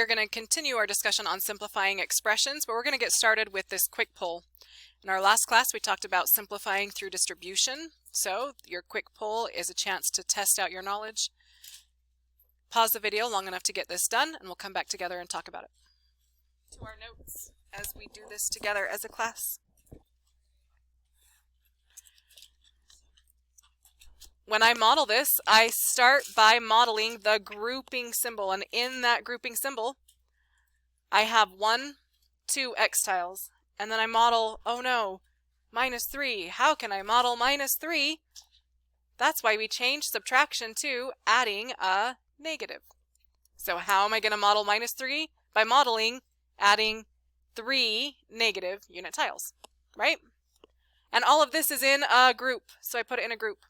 are going to continue our discussion on simplifying expressions, but we're going to get started with this quick poll. In our last class, we talked about simplifying through distribution. So your quick poll is a chance to test out your knowledge. Pause the video long enough to get this done, and we'll come back together and talk about it. To our notes as we do this together as a class. When I model this, I start by modeling the grouping symbol, and in that grouping symbol, I have 1, 2 x tiles, and then I model, oh no, -3. How can I model -3? That's why we changed subtraction to adding a negative. So how am I going to model -3? By modeling adding 3 negative unit tiles, right? And all of this is in a group, so I put it in a group.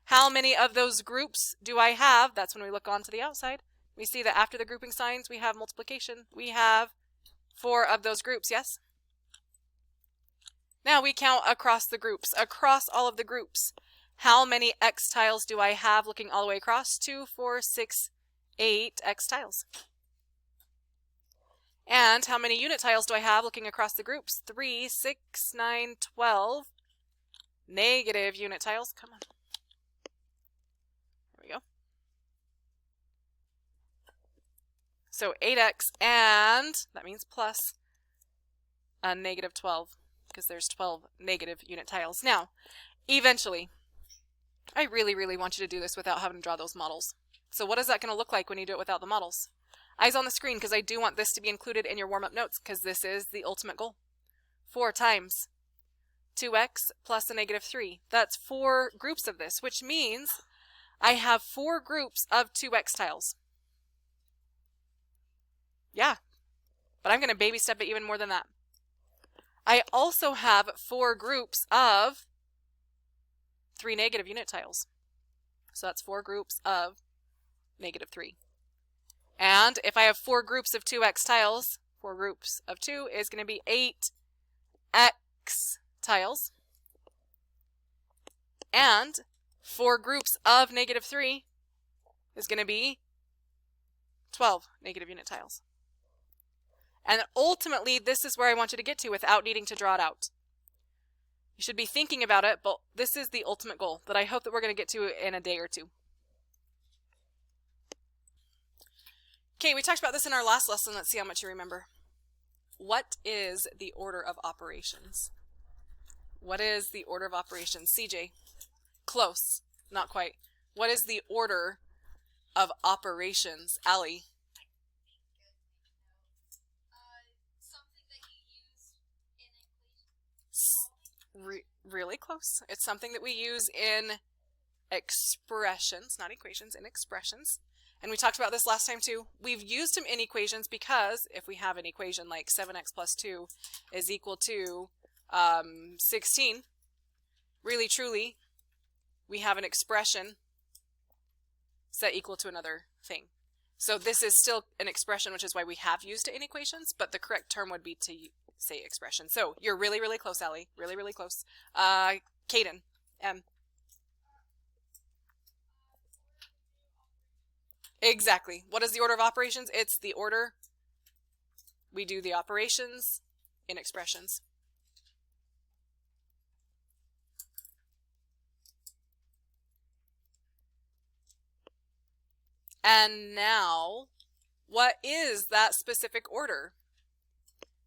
How many of those groups do I have? That's when we look on to the outside. We see that after the grouping signs, we have multiplication. We have 4 of those groups, yes? Now we count across the groups, across all of the groups. How many x tiles do I have looking all the way across? 2, 4, 6, 8 x tiles. And how many unit tiles do I have looking across the groups? 3, 6, 9, 12 negative unit tiles. Come on. There we go. So 8x, and that means plus a negative 12, because there's 12 negative unit tiles. Now, eventually, I really want you to do this without having to draw those models. So what is that going to look like when you do it without the models? Eyes on the screen, because I do want this to be included in your warm-up notes, because this is the ultimate goal. 4 times 2x plus a negative 3. That's 4 groups of this, which means I have 4 groups of 2x tiles. Yeah, but I'm going to baby step it even more than that. I also have 4 groups of 3 negative unit tiles. So that's 4 groups of negative 3. And if I have 4 groups of 2x tiles, 4 groups of 2 is going to be 8x tiles. And 4 groups of negative 3 is going to be 12 negative unit tiles. And ultimately, this is where I want you to get to without needing to draw it out. You should be thinking about it, but this is the ultimate goal that I hope that we're going to get to in a day or two. Okay, we talked about this in our last lesson. Let's see how much you remember. What is the order of operations? What is the order of operations? CJ? Close. Not quite. What is the order of operations? Allie? Really close. It's something that we use in expressions, not equations, in expressions. And we talked about this last time too. We've used them in equations because if we have an equation like 7x plus 2 is equal to 16, really truly, we have an expression set equal to another thing. So this is still an expression, which is why we have used it in equations, but the correct term would be to say expression. So you're really close, Allie. Really close. Kaden, M. Exactly. What is the order of operations? It's the order we do the operations in expressions. And now, what is that specific order?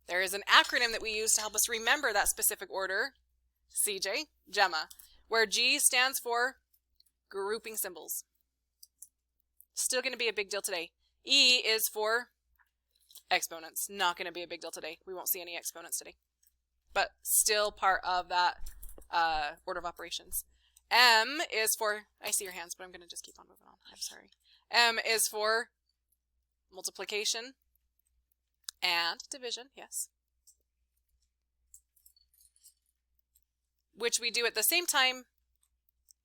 There is an acronym that we use to help us remember that specific order. CJ, Gemma, where G stands for grouping symbols. Still going to be a big deal today. E is for exponents. Not going to be a big deal today. We won't see any exponents today. But still part of that order of operations. M is for, I see your hands, but I'm going to just keep on moving on. I'm sorry. M is for multiplication and division, yes. Which we do at the same time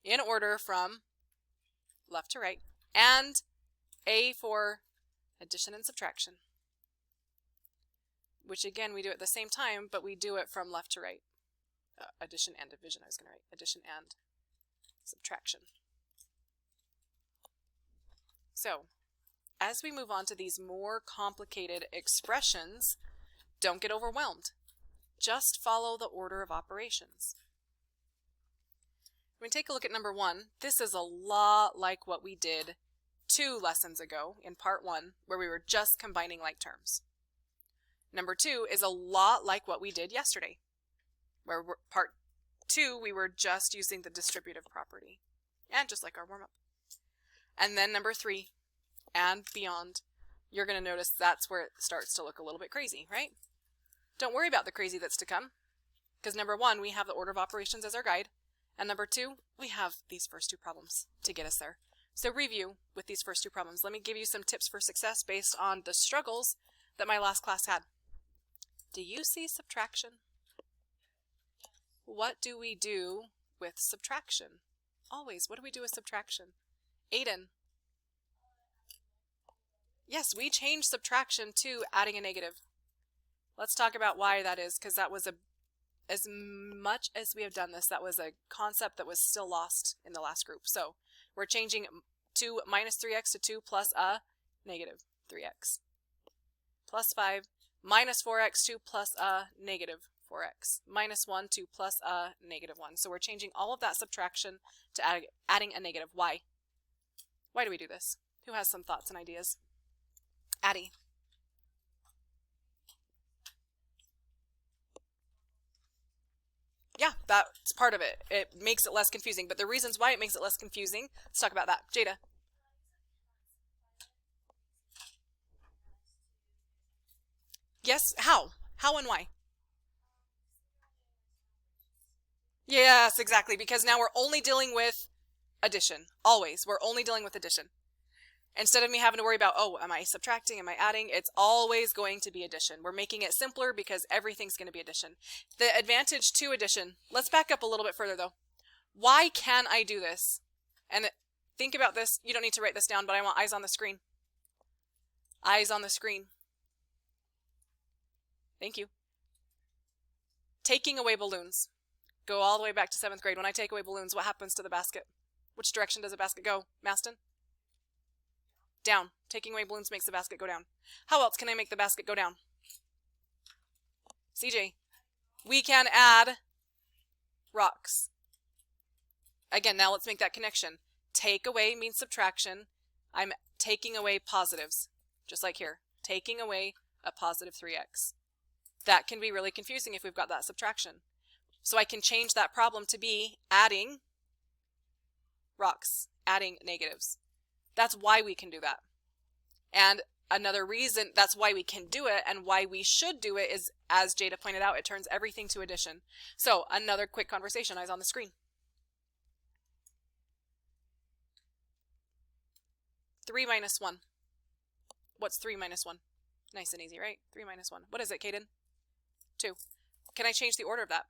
in order from left to right. And A for addition and subtraction. Which again we do at the same time, but we do it from left to right. Addition and division, I was going to write. Addition and subtraction. So, as we move on to these more complicated expressions, don't get overwhelmed. Just follow the order of operations. When we take a look at number 1, this is a lot like what we did 2 lessons ago in part 1, where we were just combining like terms. Number 2 is a lot like what we did yesterday, where part 2 we were just using the distributive property, and just like our warm-up. And then number 3 and beyond, you're going to notice that's where it starts to look a little bit crazy, right? Don't worry about the crazy that's to come, because number 1, we have the order of operations as our guide, and number 2, we have these first 2 problems to get us there. So review with these first 2 problems. Let me give you some tips for success based on the struggles that my last class had. Do you see subtraction? What do we do with subtraction? Always, what do we do with subtraction? Aiden. Yes, we changed subtraction to adding a negative. Let's talk about why that is, because that was as much as we have done this, that was a concept that was still lost in the last group. So we're changing to minus 3x to 2 plus a negative 3x. Plus 5 minus 4x to plus a negative 4x. Minus 1 to plus a negative 1. So we're changing all of that subtraction to adding a negative. Why? Why do we do this? Who has some thoughts and ideas? Addie. Yeah, that's part of it. It makes it less confusing. But the reasons why it makes it less confusing, let's talk about that. Jada. Yes, how? How and why? Yes, exactly, because now we're only dealing with addition. Always. We're only dealing with addition. Instead of me having to worry about, oh, am I subtracting, am I adding? It's always going to be addition. We're making it simpler because everything's going to be addition. The advantage to addition, let's back up a little bit further though. Why can I do this? And think about this. You don't need to write this down, but I want eyes on the screen. Eyes on the screen. Thank you. Taking away balloons. Go all the way back to 7th grade. When I take away balloons, what happens to the basket? Which direction does the basket go, Maston? Down. Taking away balloons makes the basket go down. How else can I make the basket go down? CJ. We can add rocks. Again, now let's make that connection. Take away means subtraction. I'm taking away positives. Just like here. Taking away a positive 3x. That can be really confusing if we've got that subtraction. So I can change that problem to be adding rocks. Adding negatives. That's why we can do that. And another reason that's why we can do it and why we should do it is, as Jada pointed out, it turns everything to addition. So another quick conversation, eyes on the screen. 3 minus 1. What's 3 minus 1? Nice and easy, right? 3 minus 1. What is it, Caden? 2. Can I change the order of that?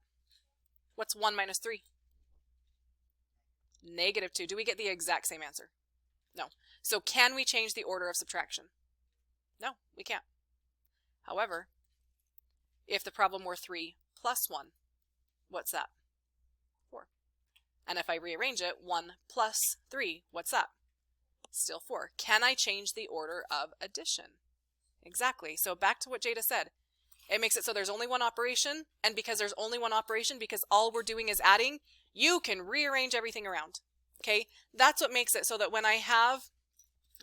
What's 1 minus 3? Negative 2. Do we get the exact same answer? No. So can we change the order of subtraction? No, we can't. However, if the problem were 3 plus 1, what's that? 4. And if I rearrange it, 1 plus 3, what's that? Still 4. Can I change the order of addition? Exactly. So back to what Jada said. It makes it so there's only one operation, and because there's only one operation, because all we're doing is adding, you can rearrange everything around. Okay, that's what makes it so that when I have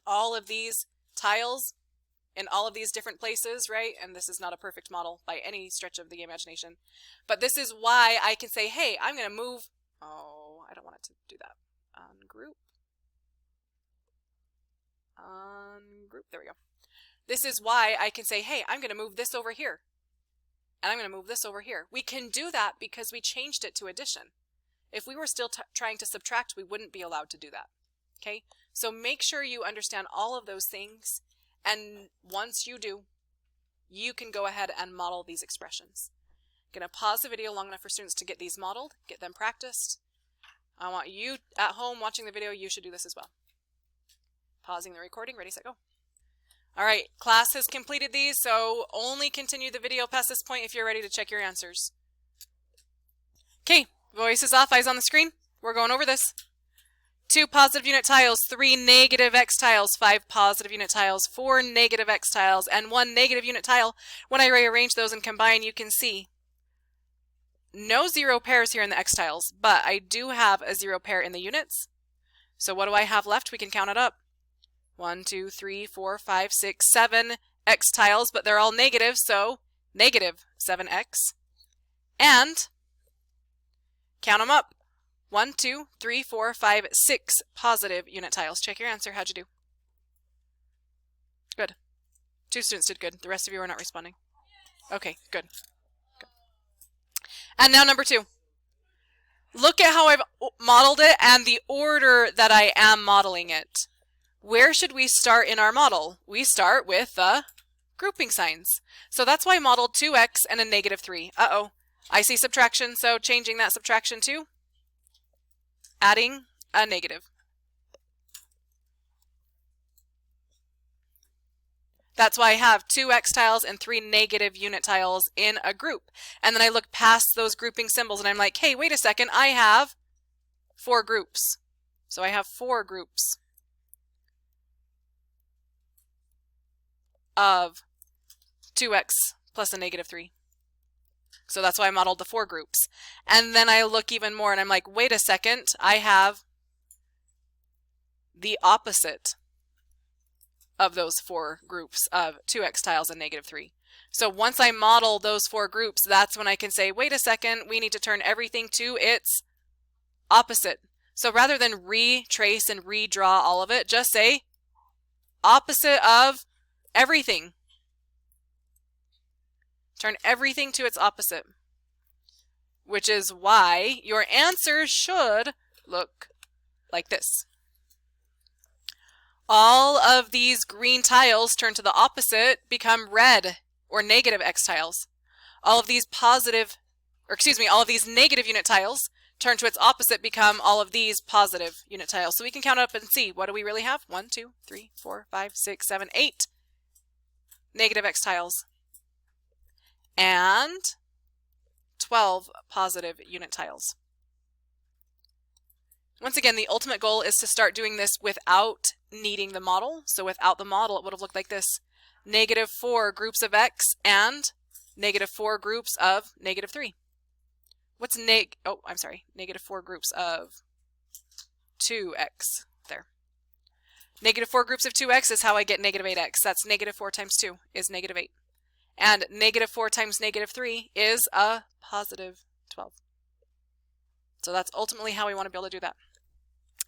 all of these tiles in all of these different places, right, and this is not a perfect model by any stretch of the imagination, but this is why I can say, hey, I'm going to move, oh, I don't want it to do that, ungroup, there we go. This is why I can say, hey, I'm going to move this over here, and I'm going to move this over here. We can do that because we changed it to addition. If we were still trying to subtract, we wouldn't be allowed to do that. Okay? So make sure you understand all of those things, and once you do, you can go ahead and model these expressions. I'm going to pause the video long enough for students to get these modeled, get them practiced. I want you at home watching the video, you should do this as well. Pausing the recording, ready, set, go. All right, class has completed these, so only continue the video past this point if you're ready to check your answers. Okay. Voice is off, eyes on the screen. We're going over this. 2 positive unit tiles, 3 negative x tiles, 5 positive unit tiles, 4 negative x tiles, and 1 negative unit tile. When I rearrange those and combine, you can see no 0 pairs here in the x tiles, but I do have a 0 pair in the units. So what do I have left? We can count it up. 1, 2, 3, 4, 5, 6, 7 x tiles, but they're all negative, so negative 7x. And count them up. 1, 2, 3, 4, 5, 6 positive unit tiles. Check your answer. How'd you do? Good. 2 students did good. The rest of you are not responding. Okay, good. And now number 2. Look at how I've modeled it and the order that I am modeling it. Where should we start in our model? We start with the grouping signs. So that's why I modeled 2x and a negative 3. Uh-oh. I see subtraction, so changing that subtraction to adding a negative. That's why I have 2 x tiles and 3 negative unit tiles in a group. And then I look past those grouping symbols and I'm like, hey, wait a second, I have 4 groups. So I have 4 groups of 2x plus a negative 3. So that's why I modeled the 4 groups. And then I look even more and I'm like, wait a second, I have the opposite of those 4 groups of 2x tiles and negative 3. So once I model those 4 groups, that's when I can say, wait a second, we need to turn everything to its opposite. So rather than retrace and redraw all of it, just say opposite of everything. Turn everything to its opposite, which is why your answer should look like this. All of these green tiles turn to the opposite, become red or negative x tiles. All of these all of these negative unit tiles turn to its opposite, become all of these positive unit tiles. So we can count up and see, what do we really have? 1, 2, 3, 4, 5, 6, 7, 8 negative x tiles. And 12 positive unit tiles. Once again, the ultimate goal is to start doing this without needing the model. So without the model, it would have looked like this. Negative 4 groups of x and negative 4 groups of negative 3. What's negative 4 groups of 2x there. Negative 4 groups of 2x is how I get negative 8x. That's negative 4 times 2 is negative 8. And negative 4 times negative 3 is a positive 12. So that's ultimately how we want to be able to do that.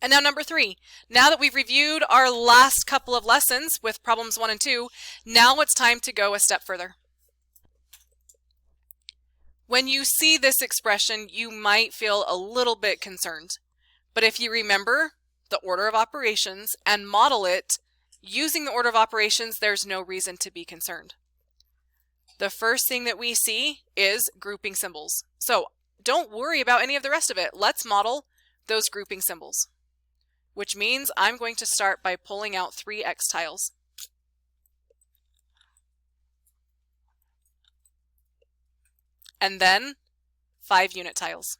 And now number 3. Now that we've reviewed our last couple of lessons with problems 1 and 2, now it's time to go a step further. When you see this expression, you might feel a little bit concerned. But if you remember the order of operations and model it using the order of operations, there's no reason to be concerned. The first thing that we see is grouping symbols. So don't worry about any of the rest of it. Let's model those grouping symbols, which means I'm going to start by pulling out 3 x tiles. And then 5 unit tiles.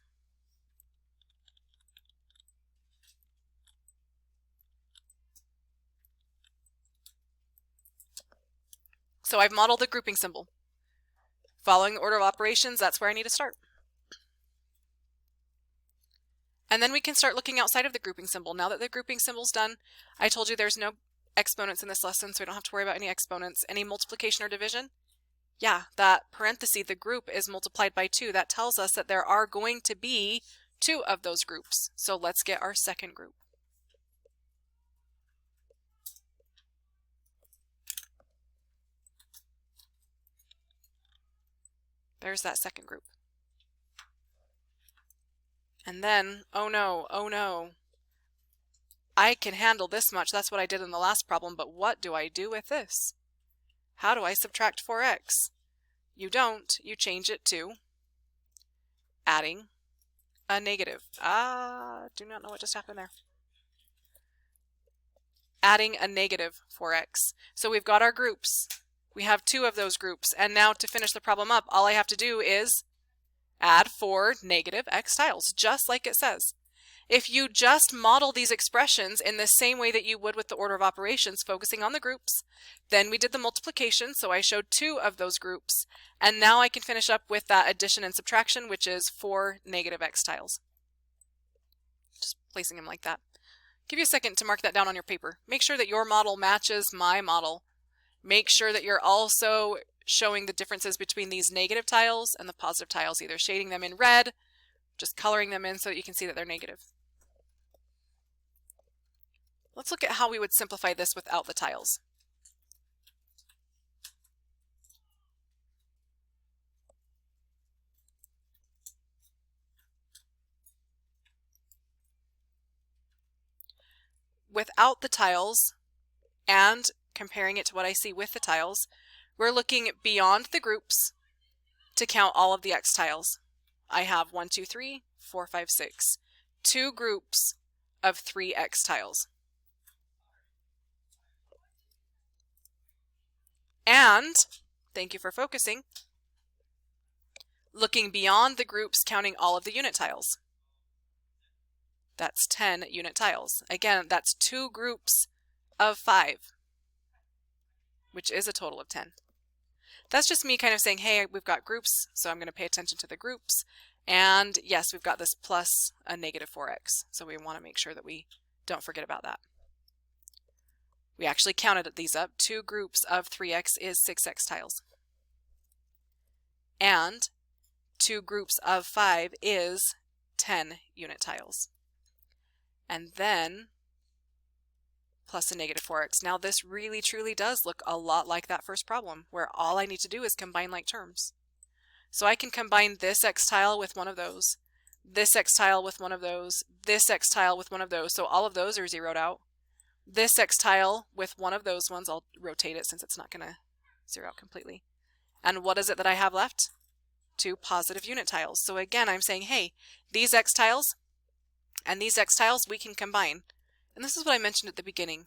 So I've modeled the grouping symbol. Following the order of operations, that's where I need to start. And then we can start looking outside of the grouping symbol. Now that the grouping symbol's done, I told you there's no exponents in this lesson, so we don't have to worry about any exponents. Any multiplication or division? Yeah, that parenthesis, the group, is multiplied by 2. That tells us that there are going to be 2 of those groups. So let's get our second group. There's that second group. And then, oh no, I can handle this much. That's what I did in the last problem, but what do I do with this? How do I subtract 4x? You don't. You change it to adding a negative. Do not know what just happened there. Adding a negative 4x. So we've got our groups. We have 2 of those groups. And now to finish the problem up, all I have to do is add 4 negative x tiles, just like it says. If you just model these expressions in the same way that you would with the order of operations, focusing on the groups, then we did the multiplication, so I showed 2 of those groups, and now I can finish up with that addition and subtraction, which is 4 negative x tiles. Just placing them like that. Give you a second to mark that down on your paper. Make sure that your model matches my model. Make sure that you're also showing the differences between these negative tiles and the positive tiles, either shading them in red, just coloring them in so that you can see that they're negative. Let's look at how we would simplify this without the tiles. Without the tiles and comparing it to what I see with the tiles, we're looking beyond the groups to count all of the x tiles. I have 1, 2, 3, 4, 5, 6. 2 groups of 3 x tiles. And, thank you for focusing, looking beyond the groups, counting all of the unit tiles. That's 10 unit tiles. Again, that's 2 groups of 5, which is a total of 10. That's just me kind of saying, hey, we've got groups, so I'm going to pay attention to the groups. And yes, we've got this plus a negative 4x, so we want to make sure that we don't forget about that. We actually counted these up. 2 groups of 3x is 6x tiles. And 2 groups of 5 is 10 unit tiles. And then plus a negative 4x. Now this really truly does look a lot like that first problem, where all I need to do is combine like terms. So I can combine this x tile with one of those, this x tile with one of those, this x tile with one of those, so all of those are zeroed out. This x tile with one of those ones, I'll rotate it since it's not going to zero out completely. And what is it that I have left? 2 positive unit tiles. So again, I'm saying, hey, these x tiles and these x tiles we can combine. And this is what I mentioned at the beginning.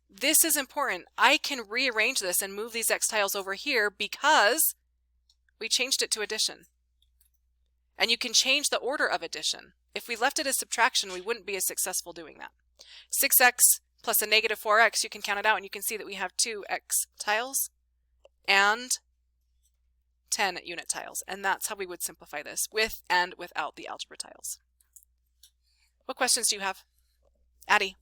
This is important. I can rearrange this and move these x tiles over here because we changed it to addition. And you can change the order of addition. If we left it as subtraction, we wouldn't be as successful doing that. 6x plus a negative 4x, you can count it out and you can see that we have 2 x tiles and 10 unit tiles. And that's how we would simplify this, with and without the algebra tiles. What questions do you have? Addie?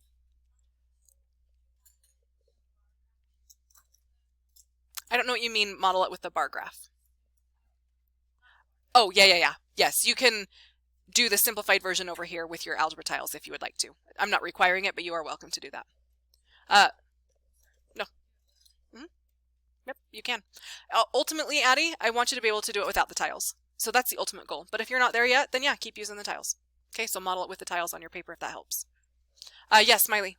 I don't know what you mean, model it with the bar graph. Oh, yeah. Yes, you can do the simplified version over here with your algebra tiles if you would like to. I'm not requiring it, but you are welcome to do that. No. Yep, you can. Ultimately, Addie, I want you to be able to do it without the tiles. So that's the ultimate goal. But if you're not there yet, then yeah, keep using the tiles. Okay, so model it with the tiles on your paper if that helps. Yes, Miley.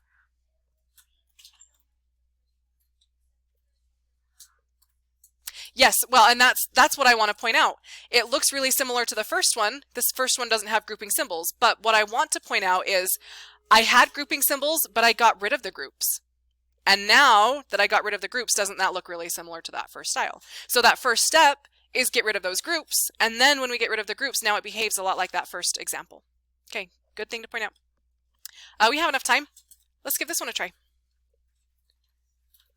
Yes, well, and that's what I want to point out. It looks really similar to the first one. This first one doesn't have grouping symbols, but what I want to point out is I had grouping symbols, but I got rid of the groups. And now that I got rid of the groups, doesn't that look really similar to that first style? So that first step is get rid of those groups, and then when we get rid of the groups, now it behaves a lot like that first example. Okay, good thing to point out. We have enough time. Let's give this one a try.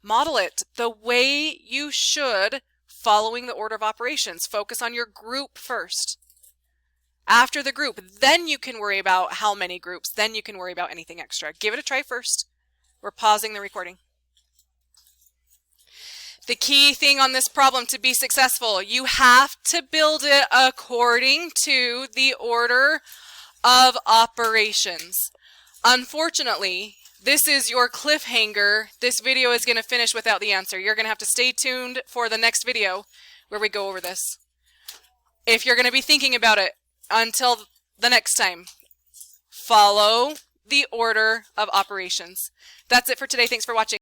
Model it the way you should, following the order of operations. Focus on your group first. After the group, then you can worry about how many groups, then you can worry about anything extra. Give it a try first. We're pausing the recording. The key thing on this problem to be successful, you have to build it according to the order of operations. Unfortunately, this is your cliffhanger. This video is going to finish without the answer. You're going to have to stay tuned for the next video where we go over this. If you're going to be thinking about it until the next time, follow the order of operations. That's it for today. Thanks for watching.